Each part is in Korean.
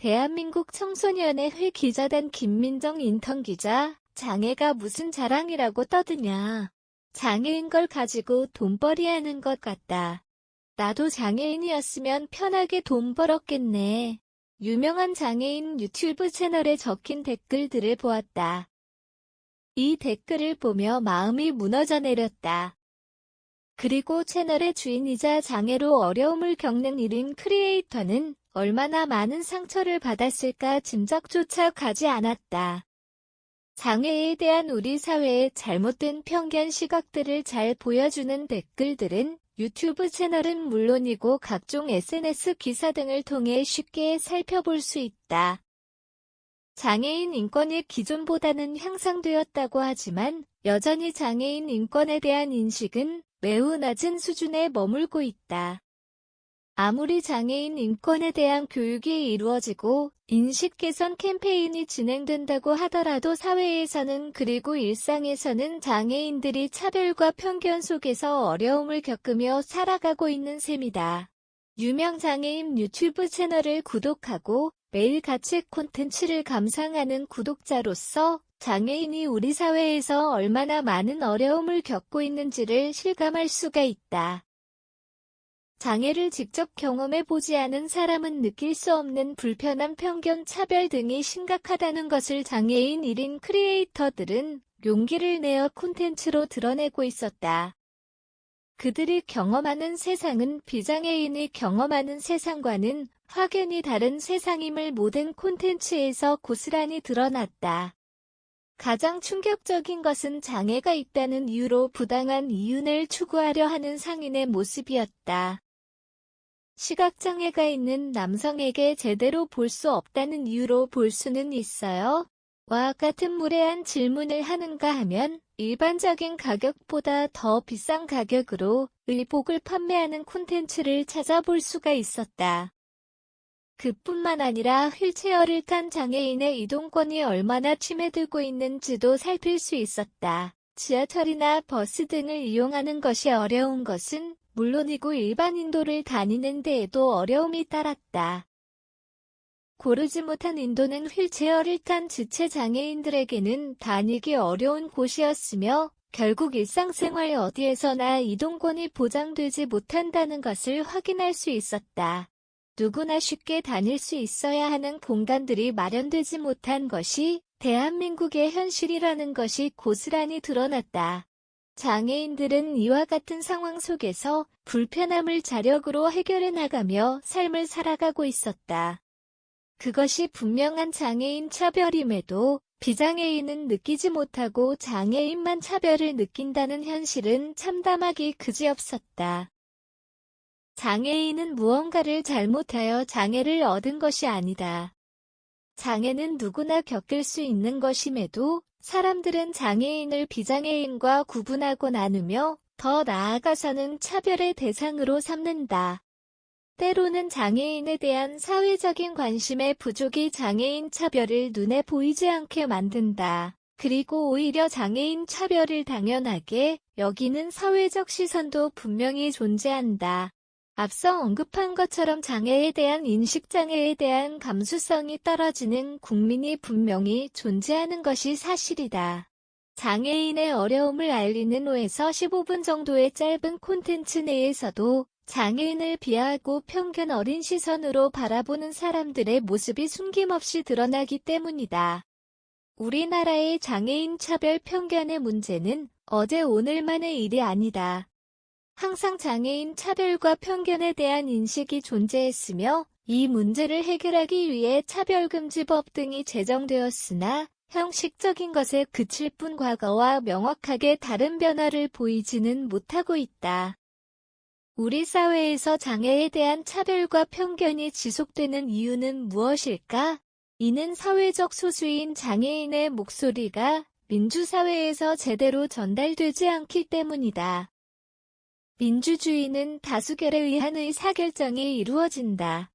대한민국 청소년의 기자단 김민정 인턴 기자, 장애가 무슨 자랑이라고 떠드냐. 장애인 걸 가지고 돈벌이 하는 것 같다. 나도 장애인이었으면 편하게 돈 벌었겠네. 유명한 장애인 유튜브 채널에 적힌 댓글들을 보았다. 이 댓글을 보며 마음이 무너져 내렸다. 그리고 채널의 주인이자 장애로 어려움을 겪는 1인 크리에이터는 얼마나 많은 상처를 받았을까 짐작조차 가지 않았다. 장애에 대한 우리 사회의 잘못된 편견 시각들을 잘 보여주는 댓글들은 유튜브 채널은 물론이고 각종 SNS 기사 등을 통해 쉽게 살펴볼 수 있다. 장애인 인권이 기존보다는 향상되었다고 하지만 여전히 장애인 인권에 대한 인식은 매우 낮은 수준에 머물고 있다. 아무리 장애인 인권에 대한 교육이 이루어지고 인식 개선 캠페인이 진행된다고 하더라도 사회에서는 그리고 일상에서는 장애인들이 차별과 편견 속에서 어려움을 겪으며 살아가고 있는 셈이다. 유명 장애인 유튜브 채널을 구독하고 매일 가치 콘텐츠를 감상하는 구독자로서 장애인이 우리 사회에서 얼마나 많은 어려움을 겪고 있는지를 실감할 수가 있다. 장애를 직접 경험해보지 않은 사람은 느낄 수 없는 불편함, 편견, 차별 등이 심각하다는 것을 장애인 1인 크리에이터들은 용기를 내어 콘텐츠로 드러내고 있었다. 그들이 경험하는 세상은 비장애인이 경험하는 세상과는 확연히 다른 세상임을 모든 콘텐츠에서 고스란히 드러났다. 가장 충격적인 것은 장애가 있다는 이유로 부당한 이윤을 추구하려 하는 상인의 모습이었다. 시각장애가 있는 남성에게 제대로 볼 수 없다는 이유로 볼 수는 있어요? 와 같은 무례한 질문을 하는가 하면 일반적인 가격보다 더 비싼 가격으로 의복을 판매하는 콘텐츠를 찾아볼 수가 있었다. 그뿐만 아니라 휠체어를 탄 장애인의 이동권이 얼마나 침해되고 있는지도 살필 수 있었다. 지하철이나 버스 등을 이용하는 것이 어려운 것은 물론이고 일반인도를 다니는 데에도 어려움이 따랐다. 고르지 못한 인도는 휠체어를 탄 지체장애인들에게는 다니기 어려운 곳이었으며 결국 일상생활 어디에서나 이동권이 보장되지 못한다는 것을 확인할 수 있었다. 누구나 쉽게 다닐 수 있어야 하는 공간들이 마련되지 못한 것이 대한민국의 현실이라는 것이 고스란히 드러났다. 장애인들은 이와 같은 상황 속에서 불편함을 자력으로 해결해 나가며 삶을 살아가고 있었다. 그것이 분명한 장애인 차별임에도 비장애인은 느끼지 못하고 장애인만 차별을 느낀다는 현실은 참담하기 그지없었다. 장애인은 무언가를 잘못하여 장애를 얻은 것이 아니다. 장애는 누구나 겪을 수 있는 것임에도 사람들은 장애인을 비장애인과 구분하고 나누며 더 나아가서는 차별의 대상으로 삼는다. 때로는 장애인에 대한 사회적인 관심의 부족이 장애인 차별을 눈에 보이지 않게 만든다. 그리고 오히려 장애인 차별을 당연하게 여기는 사회적 시선도 분명히 존재한다. 앞서 언급한 것처럼 장애에 대한 인식장애에 대한 감수성이 떨어지는 국민이 분명히 존재하는 것이 사실이다. 장애인의 어려움을 알리는 5에서 15분 정도의 짧은 콘텐츠 내에서도 장애인을 비하하고 편견 어린 시선으로 바라보는 사람들의 모습이 숨김없이 드러나기 때문이다. 우리나라의 장애인 차별 편견의 문제는 어제 오늘만의 일이 아니다. 항상 장애인 차별과 편견에 대한 인식이 존재했으며 이 문제를 해결하기 위해 차별금지법 등이 제정되었으나 형식적인 것에 그칠 뿐 과거와 명확하게 다른 변화를 보이지는 못하고 있다. 우리 사회에서 장애에 대한 차별과 편견이 지속되는 이유는 무엇일까? 이는 사회적 소수인 장애인의 목소리가 민주사회에서 제대로 전달되지 않기 때문이다. 민주주의는 다수결에 의한 의사결정이 이루어진다.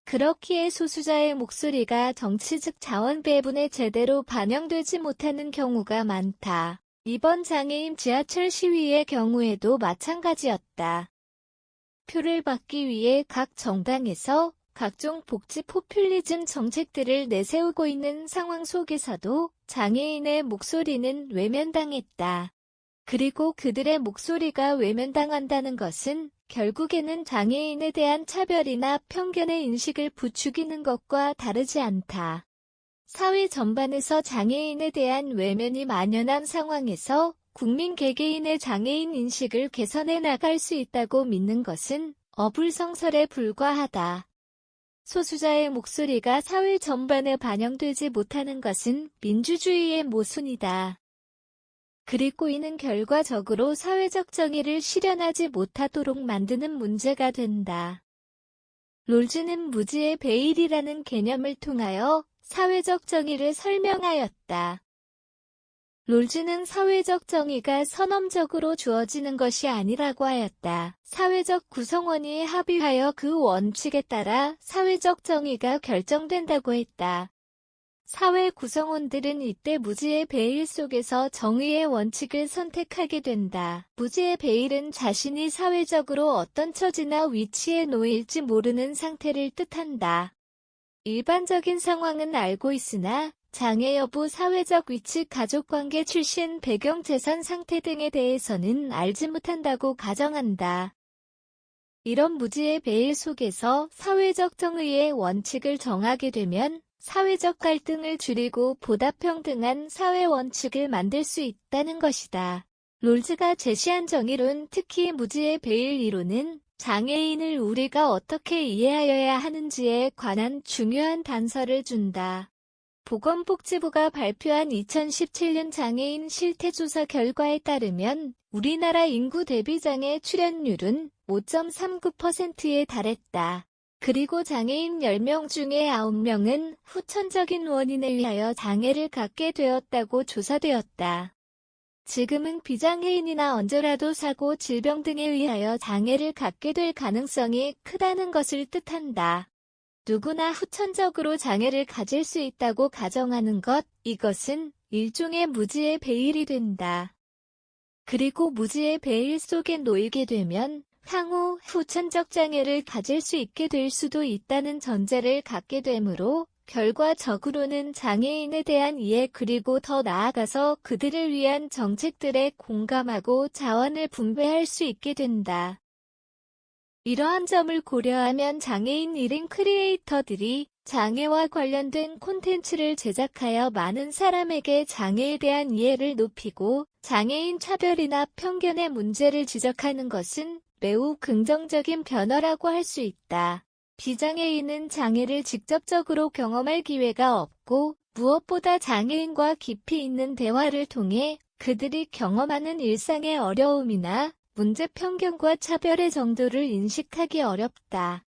그렇기에 소수자의 목소리가 정치적 자원 배분에 제대로 반영되지 못하는 경우가 많다. 이번 장애인 지하철 시위의 경우에도 마찬가지였다. 표를 받기 위해 각 정당에서 각종 복지 포퓰리즘 정책들을 내세우고 있는 상황 속에서도 장애인의 목소리는 외면당했다. 그리고 그들의 목소리가 외면당한다는 것은 결국에는 장애인에 대한 차별이나 편견의 인식을 부추기는 것과 다르지 않다. 사회 전반에서 장애인에 대한 외면이 만연한 상황에서 국민 개개인의 장애인 인식을 개선해 나갈 수 있다고 믿는 것은 어불성설에 불과하다. 소수자의 목소리가 사회 전반에 반영되지 못하는 것은 민주주의의 모순이다. 그리고 이는 결과적으로 사회적 정의를 실현하지 못하도록 만드는 문제가 된다. 롤즈는 무지의 베일이라는 개념을 통하여 사회적 정의를 설명하였다. 롤즈는 사회적 정의가 선언적으로 주어지는 것이 아니라고 하였다. 사회적 구성원이 합의하여 그 원칙에 따라 사회적 정의가 결정된다고 했다. 사회 구성원들은 이때 무지의 베일 속에서 정의의 원칙을 선택하게 된다. 무지의 베일은 자신이 사회적으로 어떤 처지나 위치에 놓일지 모르는 상태를 뜻한다. 일반적인 상황은 알고 있으나 장애 여부, 사회적 위치, 가족관계, 출신, 배경, 재산 상태 등에 대해서는 알지 못한다고 가정한다. 이런 무지의 베일 속에서 사회적 정의의 원칙을 정하게 되면 사회적 갈등을 줄이고 보다 평등한 사회 원칙을 만들 수 있다는 것이다. 롤즈가 제시한 정의론, 특히 무지의 베일 이론은 장애인을 우리가 어떻게 이해하여야 하는지에 관한 중요한 단서를 준다. 보건복지부가 발표한 2017년 장애인 실태조사 결과에 따르면 우리나라 인구 대비 장애 출연율은 5.39%에 달했다. 그리고 장애인 10명 중에 9명은 후천적인 원인에 의하여 장애를 갖게 되었다고 조사되었다. 지금은 비장애인이나 언제라도 사고, 질병 등에 의하여 장애를 갖게 될 가능성이 크다는 것을 뜻한다. 누구나 후천적으로 장애를 가질 수 있다고 가정하는 것, 이것은 일종의 무지의 베일이 된다. 그리고 무지의 베일 속에 놓이게 되면 향후 후천적 장애를 가질 수 있게 될 수도 있다는 전제를 갖게 되므로 결과적으로는 장애인에 대한 이해 그리고 더 나아가서 그들을 위한 정책들에 공감하고 자원을 분배할 수 있게 된다. 이러한 점을 고려하면 장애인 1인 크리에이터들이 장애와 관련된 콘텐츠를 제작하여 많은 사람에게 장애에 대한 이해를 높이고 장애인 차별이나 편견의 문제를 지적하는 것은 매우 긍정적인 변화라고 할 수 있다. 비장애인은 장애를 직접적으로 경험할 기회가 없고 무엇보다 장애인과 깊이 있는 대화를 통해 그들이 경험하는 일상의 어려움이나 문제, 편견과 차별의 정도를 인식하기 어렵다.